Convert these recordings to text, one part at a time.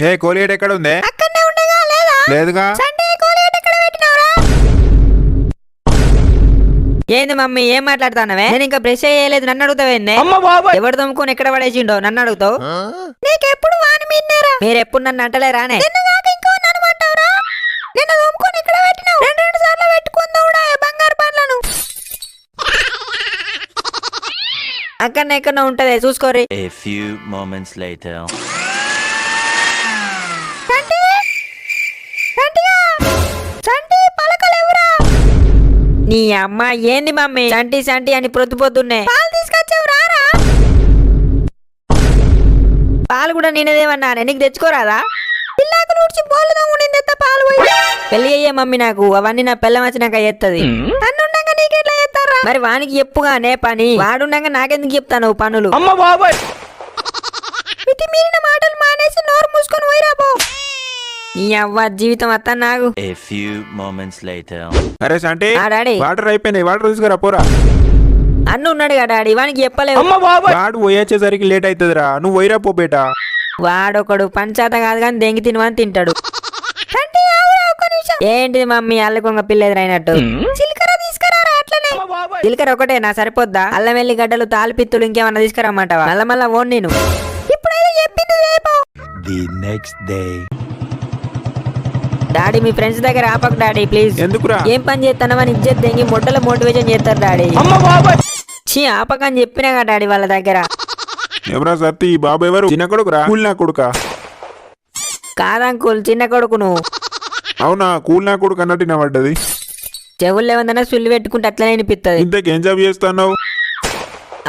ఏ కోలిగేట్ ఎక్కడ ఉంది? అక్కడనే ఉండగా లేదా? లేదుగా. సండే కోలిగేట్ ఎక్కడ పెట్టినవరా? ఏంది మమ్మీ ఏం మాట్లాడుతానవే? నేను ఇంకా బ్రష్ చేయలేదు, నన్ను అడుగుతావేంది? ఎవరు తమ్ముకొని ఎక్కడ పడేసిండో నన్ను అడుగుతావు? నీకెప్పుడు వాని మీదనేరా? మీరెప్పుడు నన్ను అంటలేరానే? ఇంకో నన్ను అంటావురా? నిన్ను తమ్ముకొని ఎక్కడ పెట్టినావు? రెండు సార్లు పెట్టుకుందావుడా బంగారు పండ్లను. అక్కడనే ఎక్కడో ఉంటది చూసుకోరి. A few moments later. నీ అమ్మ ఏంది మమ్మీ సంటి సంటి అని పొద్దున్నే పాలు తీసుకొచ్చావు రారా? పాలు కూడా నేనేదేమన్నానే, నీకు తెచ్చుకోరాదా? పిల్లాకు నూడ్చి బోలుదా ఉండింది పాలు పోయి. పెళ్లి అయ్యే మమ్మీ నాకు అవన్నీ నా పిల్లం వచ్చినాక ఎత్తది. నన్నుండగా నీకెట్లా ఎత్తారా? మరి వానికి చెప్పుగానే పని, వాడుండగా నాకెందుకు చెప్తాను పనులు? మితి మీరిన మాటలు మానేసి నోరు మూసుకొని పోయిరా పో. నీ అవ్వ జీవితం అత్త నాకు. A few moments later. అరే సంటే డాడీ వాటర్ అయిపోయినాయి, వాటర్ తీసుకురా పోరా. అన్న ఉన్నాడు కదా డాడీ, వానికి చెప్పలేవు. వాడు పోయేసరికి లేట్ అవుతుందిరా, నువ్వు పోయిరా పో బేటా. వాడొకడు పంచాత కాదు కానీ దెంగి తినవని తింటాడు. ఏంటిది మమ్మీ అల్లకొంగ పిల్లెదురైనట్టు? జీలకర్ర ఒకటేనా సరిపోద్దా? అల్లం వెల్లి గడ్డలు తాలిపిత్తులు ఇంకేమన్నా తీసుకురమ్మంటావా? మళ్ళా ఓన్ నేను The next day. Daddy me friends దగ్గర ఆపకు డాడీ ప్లీజ్. ఎందుకురా? ఏం పని చేస్తానవని ఇజ్జత్ దెంగి మొట్టల మోటివేషన్ చేస్తారు డాడీ. చీ ఆపకని చెప్పినా కదా డాడీ వాళ్ళ దగ్గర. ఎవరా సత్తి ఈ బాబు ఎవరు? చిన్న కొడుకురా? కూల్ నా కొడుకా? కాదంకుల్ చిన్న కొడుకు నువ్వు. అవునా, కూల్ నా కొడుకు అన్నట్టు వినబడ్డది. చెవులు ఏమన్నా సుల్లి పెట్టుకుంటే అట్లనే వినిపిస్తుంది. ఇంతకేం జాబ్ చేస్తున్నావు?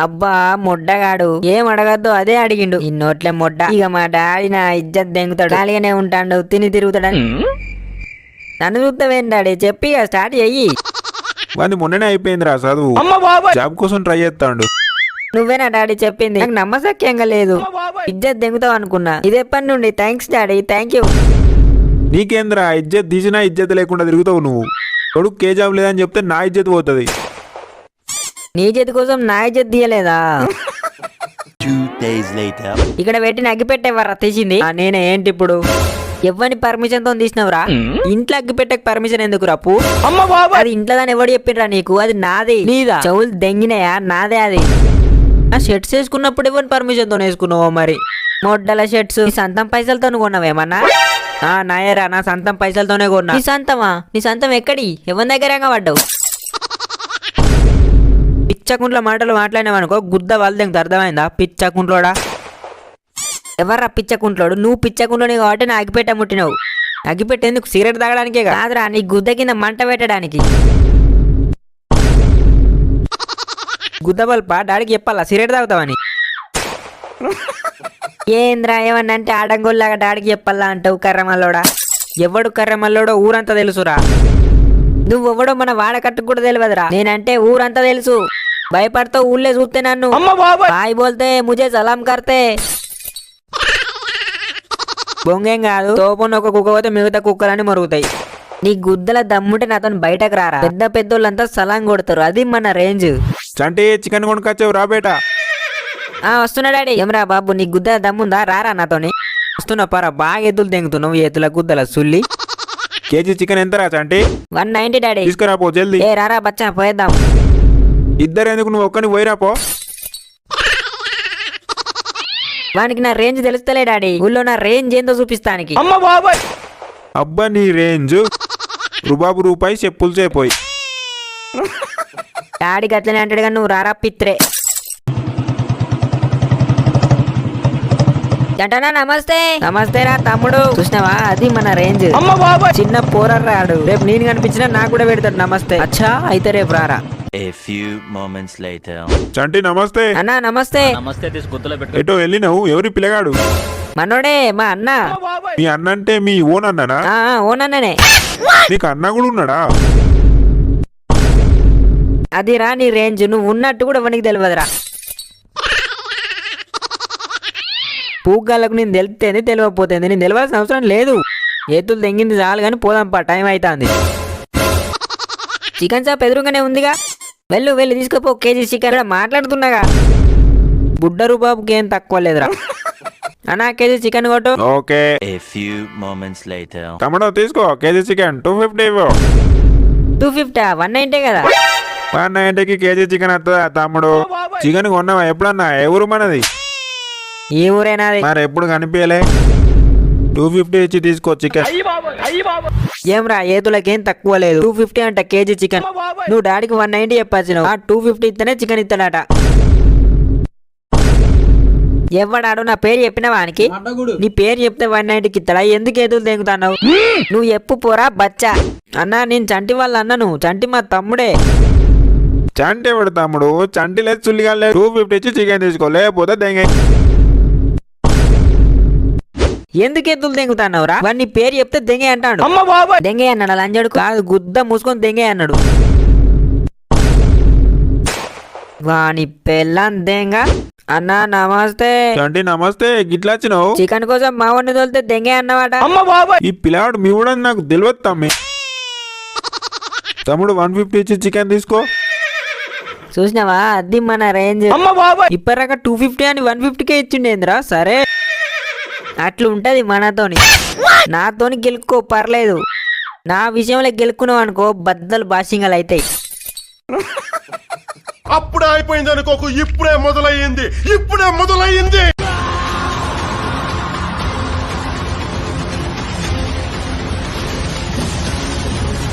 అబ్బా మొడ్డగాడు ఏం అడగద్దు అదే అడిగిండు. ఈ నోట్లే మొడ్డ. ఇక మా డాడీ నా ఇజ్జత్ దెంగుతాడు, ఖాళీగానే ఉంటాడు, తిని తిరుగుతాడని. నన్ను చూస్తావేం డాడీ? చెప్పి స్టార్ట్ చెయ్యి. వాడిని మొన్ననే అయిపోయిందిరా చదువు, జాబ్ కోసం ట్రై చేస్తాడు. నువ్వేనా డాడీ చెప్పింది? నాకు నమ్మసక్యంగా లేదు. ఇజ్జత్ దెంగుతావు అనుకున్నా. ఇదెప్పటి నుండి? Thanks daddy, thank you. నీకేంద్రా ఇజ్జత్ తీసినా ఇజ్జత్ లేకుండా తిరుగుతావు నువ్వు. కొడుకు కే జాబ్ లేదని చెప్తే నా ఇజ్జత్ పోతుంది. నీ ఇజ్జత్ కోసం నా ఇజ్జత్ తీయలేదా? 2 days later. ఇక్కడ పెట్టి అగ్గి పెట్టేవారా తీసింది? నేనే ఏంటి ఇప్పుడు? ఎవరిని పర్మిషన్ తో తీసినవరా? ఇంట్లో అగ్గి పెట్టక పర్మిషన్ ఎందుకు రాపు? అది ఇంట్లో దాన్ని ఎవడు చెప్పిండ్రా నీకు? అది నాది. నీదా? చెవులు దెంగినాయా? నాదే అది. ఆ షర్ట్స్ వేసుకున్నప్పుడు ఎవరిని పర్మిషన్ తో వేసుకున్నావో మరి? మొడ్డల షర్ట్స్ నీ సొంతం పైసలతో కొన్నావేమన్నా? నాయరా నా సొంతం పైసలతోనే కొన్నా. నీ సొంతమా? నీ సొంతం ఎక్కడి? ఎవరి దగ్గర పడ్డావు? పిచ్చకుంట్లో మాటలు మాట్లాడినావనుకో గుద్ద వాళ్ళ అర్థమైందా? పిచ్చకుంట్లోడా? ఎవర్రా పిచ్చకుంట్లోడు? నువ్వు పిచ్చకుంట్లోని కాబట్టి నా అగ్గిపెట్ట ముట్టినావు. అగ్గిపెట్ట ఎందుకు? సిగరెట్ తాగడానికే కాదురా, నీ గుద్ద కింద మంట పెట్టడానికి. గుద్ద బల్పా డాడీకి చెప్పాలా సిగరెట్ తాగుతావని? ఏంద్రా ఏమన్నా అంటే ఆడంగోల్లాగా డాడీకి చెప్పాలా అంటావు? కర్రమల్లోడా? ఎవడు కర్రమల్లోడో ఊరంతా తెలుసురా. నువ్వెవడో మన వాడకట్టుకు కూడా తెలియదురా. నేనంటే ఊరంతా తెలుసు. భయపడతావు ఊళ్ళే చూస్తే నన్ను. బాయ్ బోల్తే ముజే సలాం కర్తే. బొంగేం కాదు, తోపన్న ఒక కుక్క పోతే మిగతా కుక్కలన్నీ మరుగుతాయి. నీ గుద్దల దమ్ముంటే నాతో బయటకు రారా. పెద్ద పెద్దోళ్ళంతా సలాం కొడతారు, అది మన రేంజ్. చంటే చికెన్ కొనుకొచ్చావు రా బేటా. వస్తున్నా డాడీ. ఏమరా బాబు నీ గుద్దల దమ్ముందా? రారా నాతోని. వస్తున్నా పారా. బాగా ఎద్దులు తెంగుతున్నావు, ఎద్దుల గుద్దల సుల్లి. కేజీ చికెన్ ఎంతరా చంటే? 190 డాడీ. తీసుకురా పో జల్దీ. ఏ రారా బచ్చా పోయేద్దాం. ఇద్దరు ఎందుకు, నువ్వు ఒక్కని పోయిరా పో. వానికి నా రేంజ్ తెలుస్తలే డాడీ. ఊళ్ళో నా రేంజ్ ఏందో చూపిస్తానికి. అబ్బా నీ రేంజ్ రుబాబు రూపాయి చెప్పులు చేపోయి. డాడీకి అట్లనే అంటాడు కానీ నువ్వు రారా పిత్రే. జంటనా నమస్తే. నమస్తే రా తమ్ముడు. చూసినావా అది మన రేంజ్. చిన్న పోరాడు. రేపు నేను కనిపించినా నాకు కూడా పెడతాడు నమస్తే. అచ్చా అయితే రేపు రారా. A few moments later. చంటి నమస్తే. అన్నా నమస్తే. ఎటో వెళ్ళినావు? ఎవరి పిల్లగాడు? మనోడే మా అన్న. మీ అన్న అంటే మీ ఓన్ అన్ననా? ఓనన్ననే. నీకు అన్న కూడా ఉన్నాడా? అది రా నీ రేంజ్. నువ్వు ఉన్నట్టు కూడా ఎవరికి తెలియదురా. పూగాళ్ళకు నేను తెలితేనే తెలియకపోతుంది. నేను తెలియాల్సిన అవసరం లేదు. ఏతులు తెంగింది చాలు కానీ పోదాంపా, టైం అవుతుంది. చికెన్ షాప్ ఎదురుగానే ఉందిగా, వెళ్ళి తీసుకుపో కేజీ చికెన్. మాట్లాడుతున్నాగా బుడ్డరు బాబుకి ఏం తక్కువ లేదురా. అన్నా కేజీ చికెన్ కొట్టు. Okay A few moments later. తమ్ముడు తీసుకో కేజీ చికెన్ 250 ఇవ్వు. 250 190 కదా. 190కి కేజీ చికెన్ వస్తుందా తమ్ముడు? చికెన్ కొన్నావా ఎప్పుడన్నా? ఏ ఊరు మనది? ఏ ఊరేనా అది? మరి ఎప్పుడు కనిపించలే. 250 ఇచ్చి తీసుకో చికెన్. ఏమ్రా ఏతులకేం తక్కువ లేదు. 250 అంట కేజీ చికెన్. నువ్వు డాడీకి 190 చెప్పచ్చు. ఆ 250 ఇస్తేనే చికెన్ ఇస్తాడట. ఎవడాడు నా పేరు చెప్పిన వానికి? నీ పేరు చెప్తే 190కి ఇస్తాడా? ఎందుకు ఏతులు తెంగుతావు? నువ్వు ఎప్పు పోరా బచ్చా. అన్నా నేను చంటి వాళ్ళ అన్నను. చంటి మా తమ్ముడే. చంటి ఎవడు తమ్ముడు? చంటి లేదు చుల్లిగా లేదు. 250 ఇచ్చి చికెన్ తీసుకో, లేకపోతే దెంగ. ఎందుకు ఎద్దులు దెంగుతాన్నావురా? వాడిని పేరు చెప్తే దెంగే అంటాడు. దెంగే అన్నాడు లంజడు కాదు, గుద్ద మూసుకొని దెంగే అన్నాడు. వాని పెళ్ళం దెంగ. అన్నా నమస్తే. చంటి నమస్తే, గిట్లా వచ్చినావు? చికెన్ కోసం మా వాడిని తోలితే దెంగే అన్నమాట. ఈ పిల్లాడు మీ కూడా నాకు తెలియదు తమ్మి. తమ్ముడు 150 ఇచ్చి చికెన్ తీసుకో. చూసినావా అది మన రేంజ్. ఇప్పటిదాకా 250 అని 150కే ఇచ్చిండేంద్రా. సరే అట్లా ఉంటది మనతోని. నాతోని గెలుక్కో పర్లేదు. నా విషయంలో గెలుక్కున్నావు అనుకో బద్దలు బాషింగలు అవుతాయి. అప్పుడే అయిపోయింది అనుకోకు, ఇప్పుడే మొదలయ్యింది.